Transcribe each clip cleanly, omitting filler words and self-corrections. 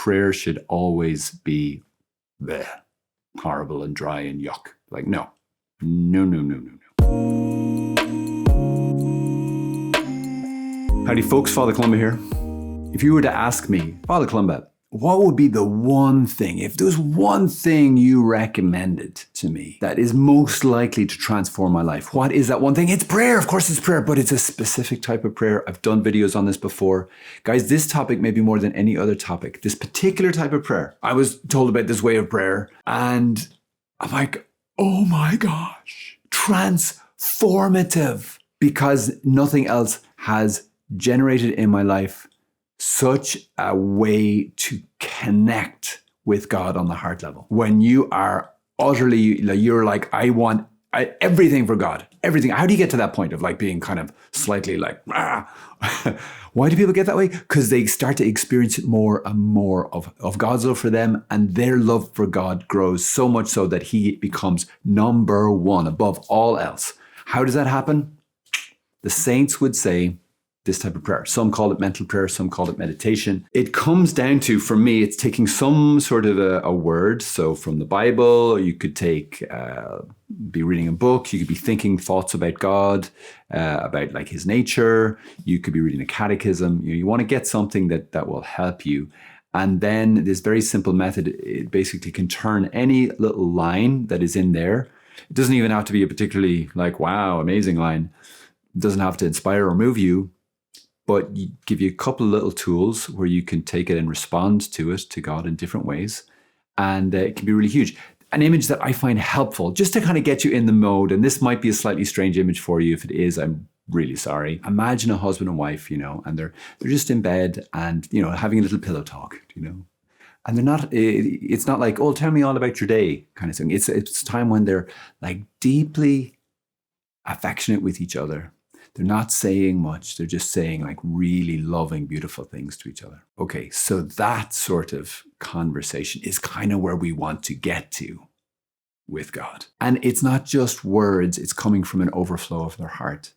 prayer should always be bleh, horrible and dry and yuck. Like, no. Howdy folks, Father Columba here. If you were to ask me, Father Columba, what would be the one thing, if there was one thing you recommended to me that is most likely to transform my life, what is that one thing? It's prayer. Of course it's prayer, but it's a specific type of prayer. I've done videos on this before. Guys, this topic maybe more than any other topic, this particular type of prayer. I was told about this way of prayer and I'm like, oh my gosh, transformative, because nothing else has generated in my life such a way to connect with God on the heart level. When you are utterly, you're like, I want everything for God, everything. How do you get to that point of like being kind of slightly like, Why do people get that way? Because they start to experience more and more of God's love for them, and their love for God grows so much so that he becomes number one above all else. How does that happen? The saints would say, this type of prayer. Some call it mental prayer, some call it meditation. It comes down to, for me, it's taking some sort of a word. So from the Bible, or you could be reading a book, you could be thinking thoughts about God, about like his nature. You could be reading a catechism. You want to get something that will help you. And then this very simple method, it basically can turn any little line that is in there. It doesn't even have to be a particularly like, wow, amazing line. It doesn't have to inspire or move you. But you give you a couple of little tools where you can take it and respond to it, to God in different ways. And it can be really huge. An image that I find helpful, just to kind of get you in the mode, and this might be a slightly strange image for you. If it is, I'm really sorry. Imagine a husband and wife, and they're just in bed and, having a little pillow talk, And they're not, it's not like, oh, tell me all about your day kind of thing. It's a time when they're like deeply affectionate with each other. They're not saying much. They're just saying like really loving, beautiful things to each other. Okay, so that sort of conversation is kind of where we want to get to with God. And it's not just words, it's coming from an overflow of their heart.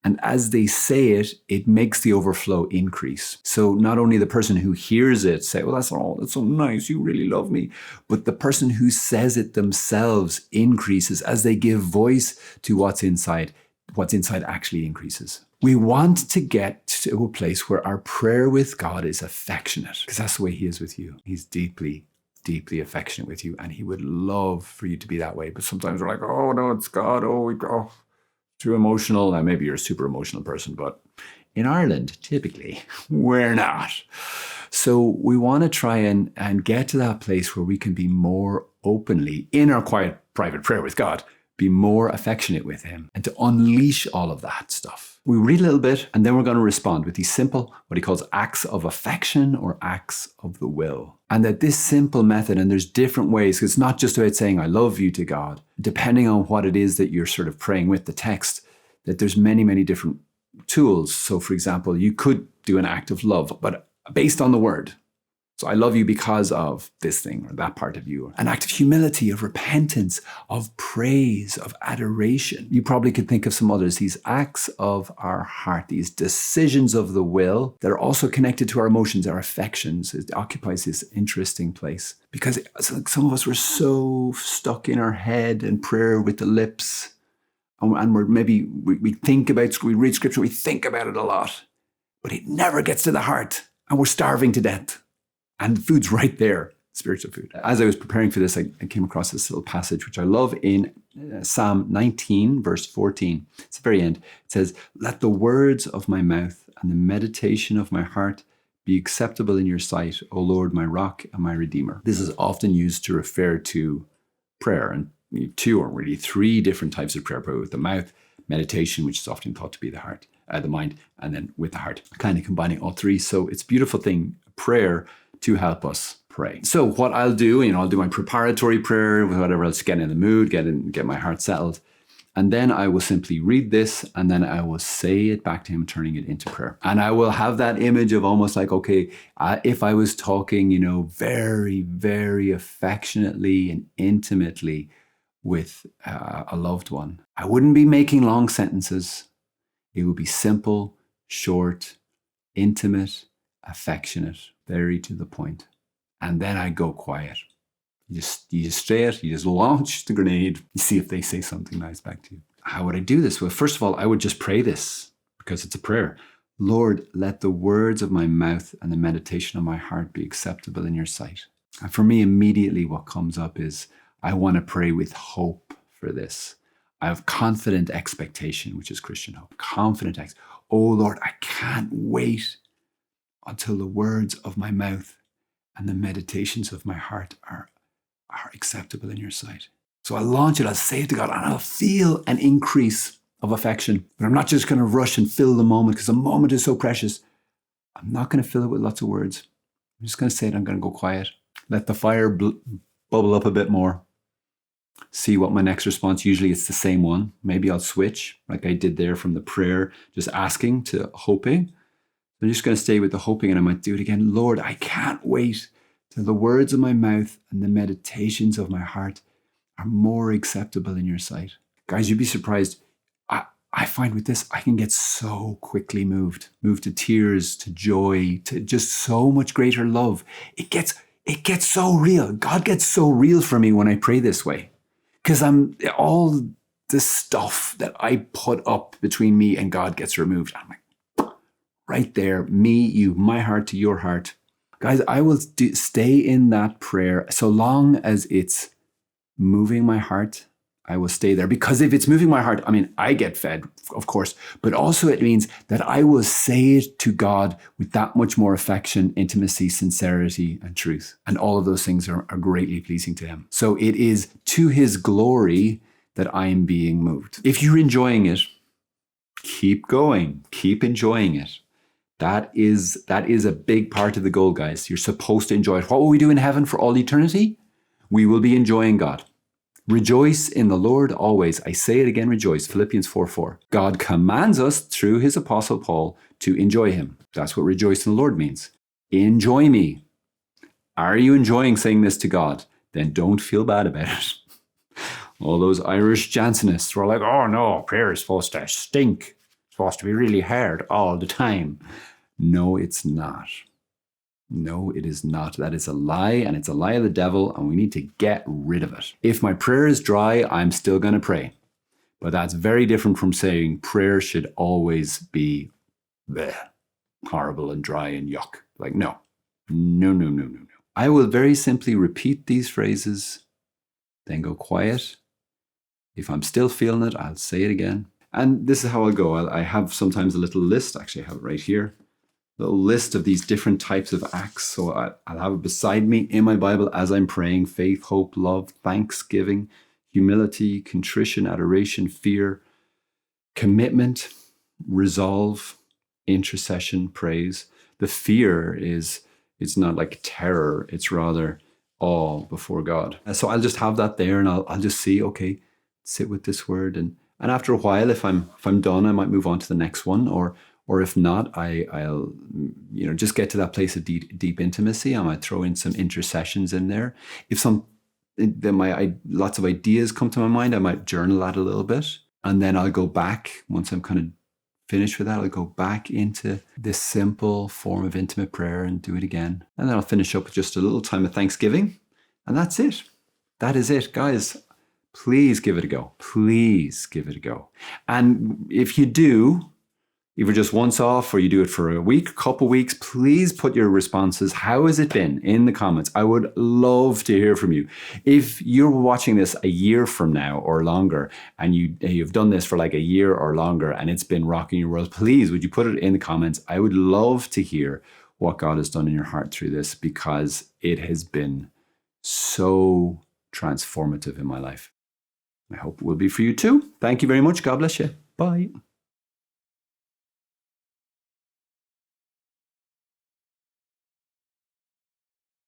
And as they say it, it makes the overflow increase. So not only the person who hears it say, well, that's so nice, you really love me. But the person who says it themselves increases as they give voice to what's inside. What's inside actually increases. We want to get to a place where our prayer with God is affectionate, because that's the way he is with you. He's deeply, deeply affectionate with you, and he would love for you to be that way. But sometimes we're like, oh no, it's God. Oh, too emotional. Now, maybe you're a super emotional person, but in Ireland, typically, we're not. So we want to try and get to that place where we can be more openly in our quiet, private prayer with God, be more affectionate with him, and to unleash all of that stuff. We read a little bit, and then we're going to respond with these simple, what he calls acts of affection or acts of the will. And that this simple method, and there's different ways, because it's not just about saying, I love you to God. Depending on what it is that you're sort of praying with the text, that there's many, many different tools. So for example, you could do an act of love, but based on the word. So I love you because of this thing or that part of you. An act of humility, of repentance, of praise, of adoration. You probably could think of some others. These acts of our heart, these decisions of the will that are also connected to our emotions, our affections. It occupies this interesting place because some of us were so stuck in our head and prayer with the lips. And we think about, we read scripture, we think about it a lot, but it never gets to the heart and we're starving to death. And the food's right there, spiritual food. As I was preparing for this, I came across this little passage, which I love in Psalm 19, verse 14. It's the very end. It says, let the words of my mouth and the meditation of my heart be acceptable in your sight, O Lord, my rock and my redeemer. This is often used to refer to prayer. And two or really three different types of prayer with the mouth, meditation, which is often thought to be the heart, the mind, and then with the heart, kind of combining all three. So it's a beautiful thing, prayer, to help us pray. So what I'll do, I'll do my preparatory prayer, whatever else, get in the mood, get my heart settled. And then I will simply read this and then I will say it back to him, turning it into prayer. And I will have that image of almost like, okay, if I was talking, very, very affectionately and intimately with a loved one, I wouldn't be making long sentences. It would be simple, short, intimate, affectionate, very to the point. And then I go quiet. You just say it, you just launch the grenade, you see if they say something nice back to you. How would I do this? Well, first of all, I would just pray this because it's a prayer. Lord, let the words of my mouth and the meditation of my heart be acceptable in your sight. And for me, immediately what comes up is I want to pray with hope for this. I have confident expectation, which is Christian hope. Oh Lord, I can't wait until the words of my mouth and the meditations of my heart are acceptable in your sight. So I'll launch it, I'll say it to God, and I'll feel an increase of affection. But I'm not just going to rush and fill the moment because the moment is so precious. I'm not going to fill it with lots of words. I'm just going to say it, I'm going to go quiet. Let the fire bubble up a bit more. See what my next response, usually it's the same one. Maybe I'll switch like I did there from the prayer, just asking to hoping. I'm just going to stay with the hoping and I might do it again. Lord, I can't wait till the words of my mouth and the meditations of my heart are more acceptable in your sight. Guys, you'd be surprised. I find with this, I can get so quickly moved to tears, to joy, to just so much greater love. It gets so real. God gets so real for me when I pray this way. Because all the stuff that I put up between me and God gets removed. I'm like, right there, me, you, my heart to your heart. Guys, I will stay in that prayer so long as it's moving my heart. I will stay there, because if it's moving my heart, I mean, I get fed, of course, but also it means that I will say it to God with that much more affection, intimacy, sincerity, and truth. And all of those things are greatly pleasing to him. So it is to his glory that I am being moved. If you're enjoying it, keep going, keep enjoying it. That is a big part of the goal, guys. You're supposed to enjoy it. What will we do in heaven for all eternity? We will be enjoying God. Rejoice in the Lord always. I say it again, rejoice. Philippians 4:4. God commands us through his apostle Paul to enjoy him. That's what rejoice in the Lord means. Enjoy me. Are you enjoying saying this to God? Then don't feel bad about it. All those Irish Jansenists were like, oh no, prayer is supposed to stink. It's supposed to be really hard all the time. No, it's not. No, it is not. That is a lie, and it's a lie of the devil, and we need to get rid of it. If my prayer is dry, I'm still going to pray. But that's very different from saying prayer should always be bleh, horrible and dry and yuck. Like, no. I will very simply repeat these phrases, then go quiet. If I'm still feeling it, I'll say it again. And this is how I'll go. I have sometimes a little list. Actually, I have it right here. Little list of these different types of acts. So I'll have it beside me in my Bible as I'm praying: faith, hope, love, thanksgiving, humility, contrition, adoration, fear, commitment, resolve, intercession, praise. The fear it's not like terror, it's rather awe before God. So I'll just have that there, and I'll just see, okay, sit with this word, and after a while, if I'm done, I might move on to the next one, or if not, I'll just get to that place of deep intimacy. I might throw in some intercessions in there. If lots of ideas come to my mind, I might journal that a little bit, and then I'll go back once I'm kind of finished with that. I'll go back into this simple form of intimate prayer and do it again, and then I'll finish up with just a little time of thanksgiving, and that's it. That is it, guys. Please give it a go. Please give it a go. And if you do, either just once off or you do it for a week, couple weeks, please put your responses. How has it been in the comments? I would love to hear from you. If you're watching this a year from now or longer, and you've done this for like a year or longer and it's been rocking your world, please, would you put it in the comments? I would love to hear what God has done in your heart through this, because it has been so transformative in my life. I hope it will be for you too. Thank you very much. God bless you. Bye.